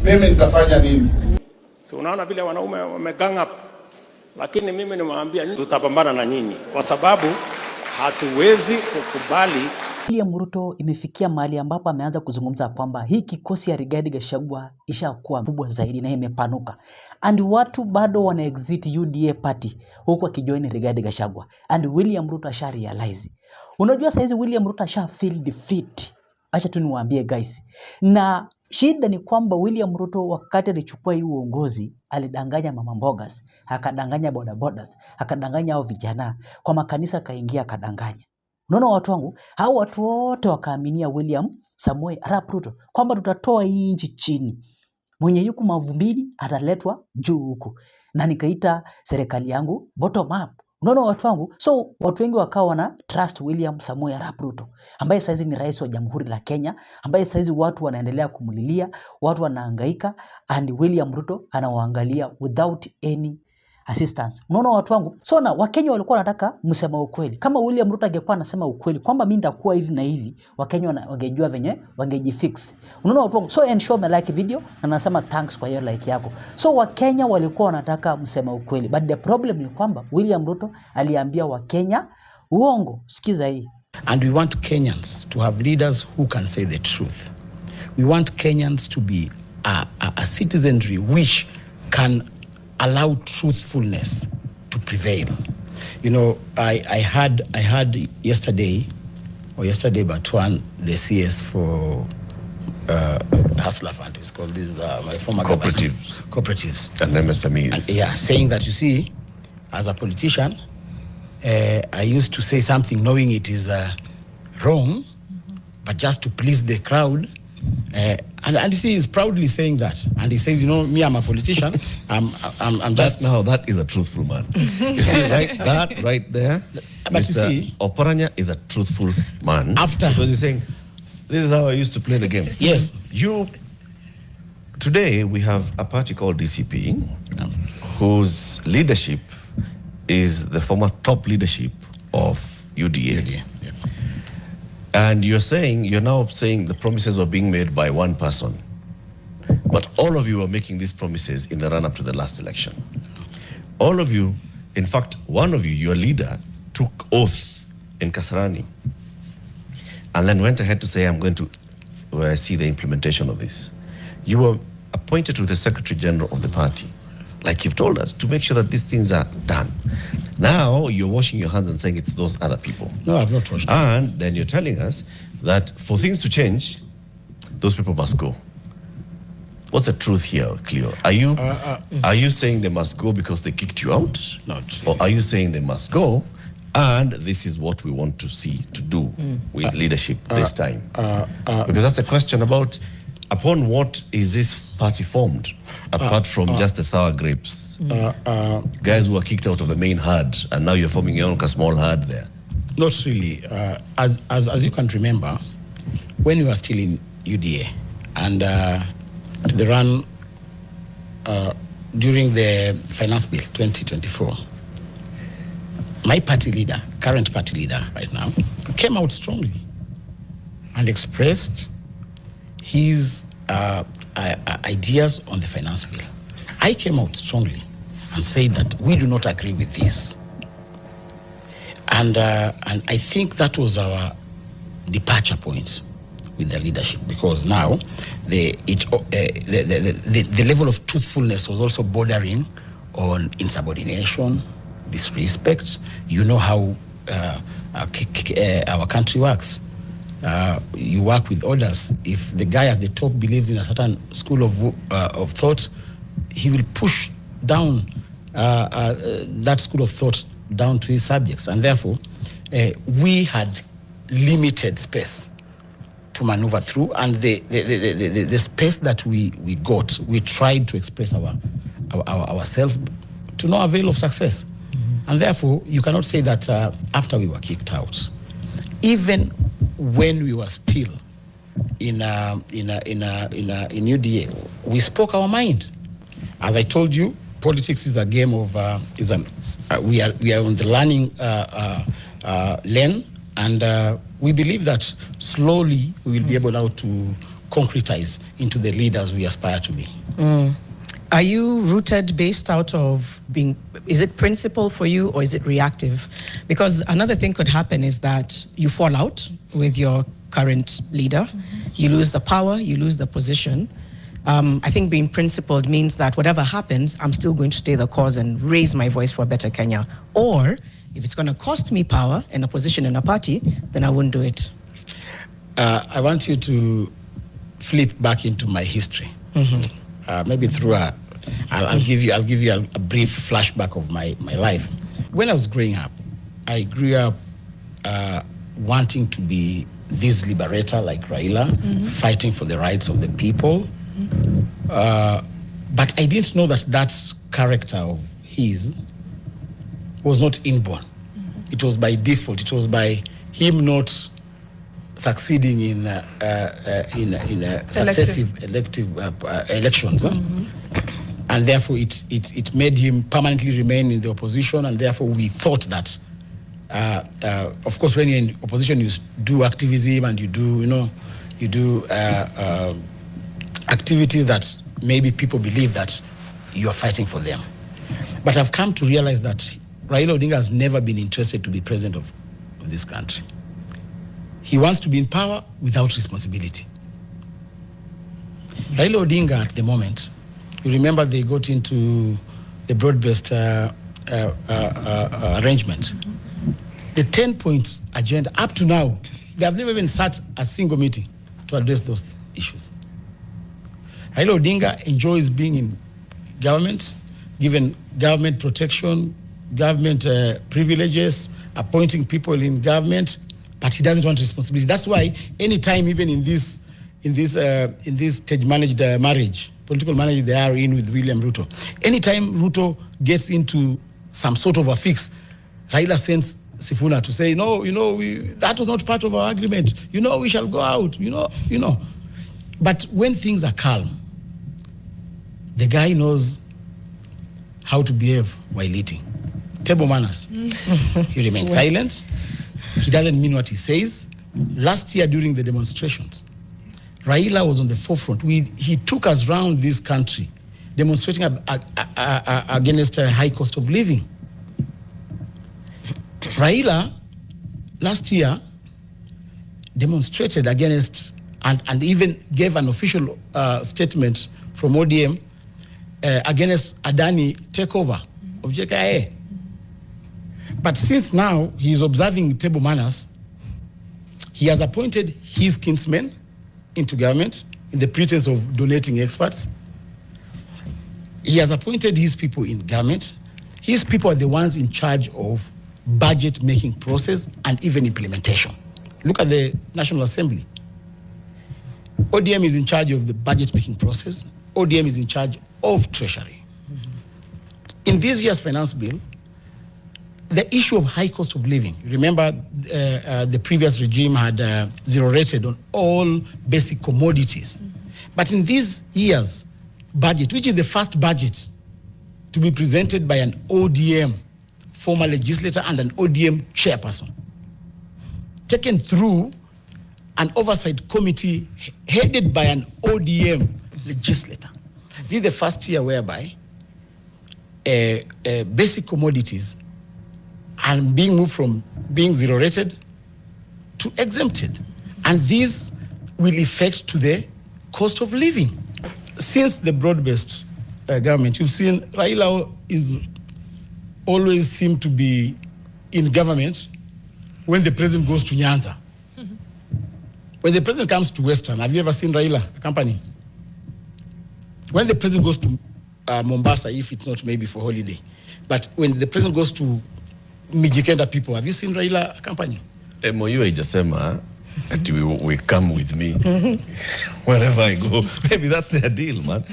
mimi nitafanya nini? So unaona vile wanaume wamegang up, lakini mimi nimwambia tutapambana na nyinyi kwa sababu hatuwezi kukubali. William Ruto imefikia mahali ambapo ameanza kuzungumza kwamba hii kikosi ya Rigathi Gachagua ishakuwa kubwa zaidi na imepanuka. And watu bado wana exit UDA party huku akijoin Rigathi Gachagua. And William Ruto asha realize. Unajua saizi William Ruto asha feel defeat. Acha tu niwaambie guys. Na shida ni kwamba William Ruto wakati alichukua hii uongozi alidanganya mama mbogas, akadanganya bodabodas, akadanganya hao vijana, kwa makanisa kaingia akadanganya. Unaona watu wangu, hao watu wote wakaaminia William Samoei Arap Ruto kwamba tutatoa hii nchi chini. Mwenye yuko mavumbini ataletwa juu huku. Na nikaita serikali yangu bottom up. Unaona watu wangu, so watu wengi wakawa na trust William Samoei Arap Ruto, ambaye saizi ni rais wa Jamhuri la Kenya, ambaye saizi watu wanaendelea kumulilia, watu wanahangaika, and William Ruto anawaangalia without any assistance. Unaona watu wangu, so na Wakenya walikuwa wanataka msema ukweli. Kama William Ruto angekuwa anasema ukweli kwamba mimi nitakuwa hivi na hivi, Wakenya wangejua venye wangejifix. Unaona watu wangu, so ensure me like video na nasema thanks kwa hiyo like yako. So Wakenya walikuwa wanataka msema ukweli, but the problem ni kwamba William Ruto aliambia Wakenya uongo. Sikiza hii. And we want Kenyans to have leaders who can say the truth. We want Kenyans to be a citizenry which can allow truthfulness to prevail. You know, I had yesterday but one, the CS for Hustler Fund, it's called this, my former cooperatives and MSMEs. And, yeah, saying that, you see, as a politician, I used to say something knowing it is wrong, but just to please the crowd. And you see, he's proudly saying that, and he says, you know, me, I'm a politician. I'm just now. That is a truthful man. You see, that right there. But Mr. you see, Oparanya is a truthful man. After, because he's saying, this is how I used to play the game. Yes. Today we have a party called DCP, whose leadership is the former top leadership of UDA. Yeah. And you're now saying the promises were being made by one person. But all of you are making these promises in the run-up to the last election. All of you, in fact, one of you, your leader, took oath in Kasarani and then went ahead to say, I'm going to see the implementation of this. You were appointed to the Secretary General of the party, like you've told us, to make sure that these things are done. Now you're washing your hands and saying it's those other people. No, I've not washed. And then you're telling us that for things to change, those people must go. What's the truth here, Cleo? Are you saying they must go because they kicked you out? Not. Or are you saying they must go and this is what we want to see to do with leadership this time? Because that's the question about upon what is this party formed, apart from just the sour grapes? Guys who are kicked out of the main herd, and now you're forming your own small herd there. Not really. As you can remember, when we were still in UDA, and the run during the finance bill 2024, my party leader, current party leader right now, came out strongly and expressed his ideas on the finance bill. I came out strongly and said that we do not agree with this. And I think that was our departure point with the leadership, because now the level of truthfulness was also bordering on insubordination, disrespect. You know how our country works. You work with others. If the guy at the top believes in a certain school of thought, he will push down that school of thought down to his subjects. And therefore, we had limited space to maneuver through. And the space that we got, we tried to express ourselves to no avail of success. And therefore, you cannot say that after we were kicked out, even when we were still in UDA, we spoke our mind. As I told you, politics is a game of we are on the learning lane, and we believe that slowly we will be able now to concretize into the leaders we aspire to be. Are you rooted based out of being, is it principle for you or is it reactive? Because another thing could happen is that you fall out with your current leader, you lose the power, you lose the position. I think being principled means that whatever happens, I'm still going to stay the cause and raise my voice for a better Kenya. Or if it's going to cost me power and a position in a party, then I wouldn't do it. I want you to flip back into my history. Maybe through I'll give you a brief flashback of my life. When I was growing up, I grew up wanting to be this liberator like Raila, fighting for the rights of the people. But I didn't know that character of his was not inborn. It was by default. It was by him not succeeding in successive elective elections. And therefore it made him permanently remain in the opposition, and therefore we thought that of course when you're in opposition you do activism and you do activities that maybe people believe that you are fighting for them. But I've come to realize that Raila Odinga has never been interested to be president of this country. He wants to be in power without responsibility. Raila Odinga at the moment, you remember they got into the broad-based arrangement. The 10-point agenda, up to now, they have never even sat a single meeting to address those issues. Raila Odinga enjoys being in government, given government protection, government privileges, appointing people in government, but he doesn't want responsibility. That's why anytime, even in this stage-managed marriage, political marriage they are in with William Ruto, anytime Ruto gets into some sort of a fix, Raila sends Sifuna to say, no, that was not part of our agreement. We shall go out, But when things are calm, the guy knows how to behave while eating. Table manners. He remains silent. He doesn't mean what he says. Last year during the demonstrations, Raila was on the forefront. He took us around this country demonstrating against a high cost of living. Raila last year demonstrated against and even gave an official statement from ODM against Adani takeover of JKIA. But since now he is observing table manners, he has appointed his kinsmen into government in the pretense of donating experts. He has appointed his people in government. His people are the ones in charge of budget-making process and even implementation. Look at the National Assembly. ODM is in charge of the budget-making process. ODM is in charge of Treasury. In this year's finance bill, the issue of high cost of living, remember the previous regime had zero-rated on all basic commodities. But in this year's budget, which is the first budget to be presented by an ODM former legislator and an ODM chairperson, taken through an oversight committee headed by an ODM legislator. This is the first year whereby basic commodities are being moved from being zero-rated to exempted. And this will affect to the cost of living. Since the broad-based government, you've seen Raila is always seem to be in government when the president goes to Nyanza. When the president comes to Western, have you ever seen Raila accompanying? When the president goes to Mombasa, if it's not maybe for holiday, but when the president goes to Mijikenda people, have you seen Raila accompanying? MOU haijasema ati we come with me wherever I go. Maybe that's their deal, man.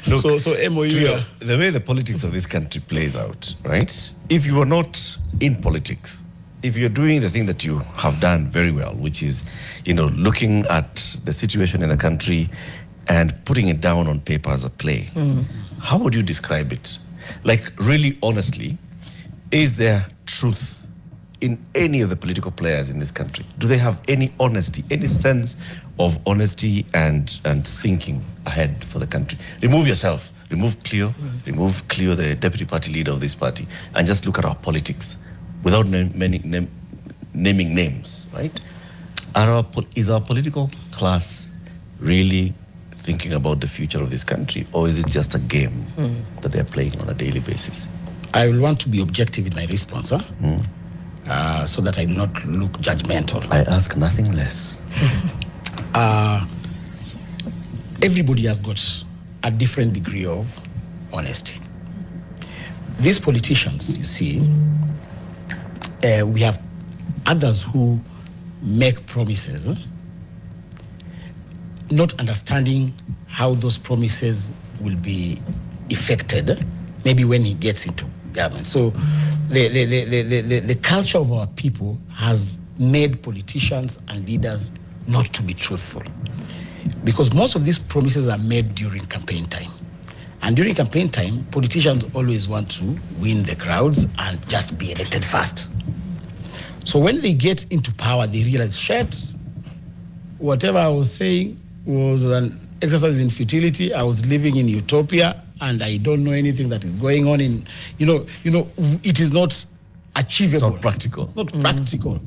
Look, so MOU, the way the politics of this country plays out, right? If you are not in politics, if you're doing the thing that you have done very well, which is, looking at the situation in the country and putting it down on paper as a play, how would you describe it? Like, really honestly, is there truth in any of the political players in this country? Do they have any honesty, any sense of honesty and thinking ahead for the country? Remove yourself. Remove Cleo. Remove Cleo, the deputy party leader of this party, and just look at our politics without naming names, right? Is our political class really thinking about the future of this country, or is it just a game that they're playing on a daily basis? I will want to be objective in my response, so that I do not look judgmental. I ask nothing less. Everybody has got a different degree of honesty. These politicians, you see, we have others who make promises, not understanding how those promises will be effected, maybe when he gets into government. So the culture of our people has made politicians and leaders not to be truthful. Because most of these promises are made during campaign time. And during campaign time, politicians always want to win the crowds and just be elected fast. So when they get into power, they realize, shit, whatever I was saying was an exercise in futility. I was living in utopia, and I don't know anything that is going on in, it is not achievable. It's not practical. Not practical.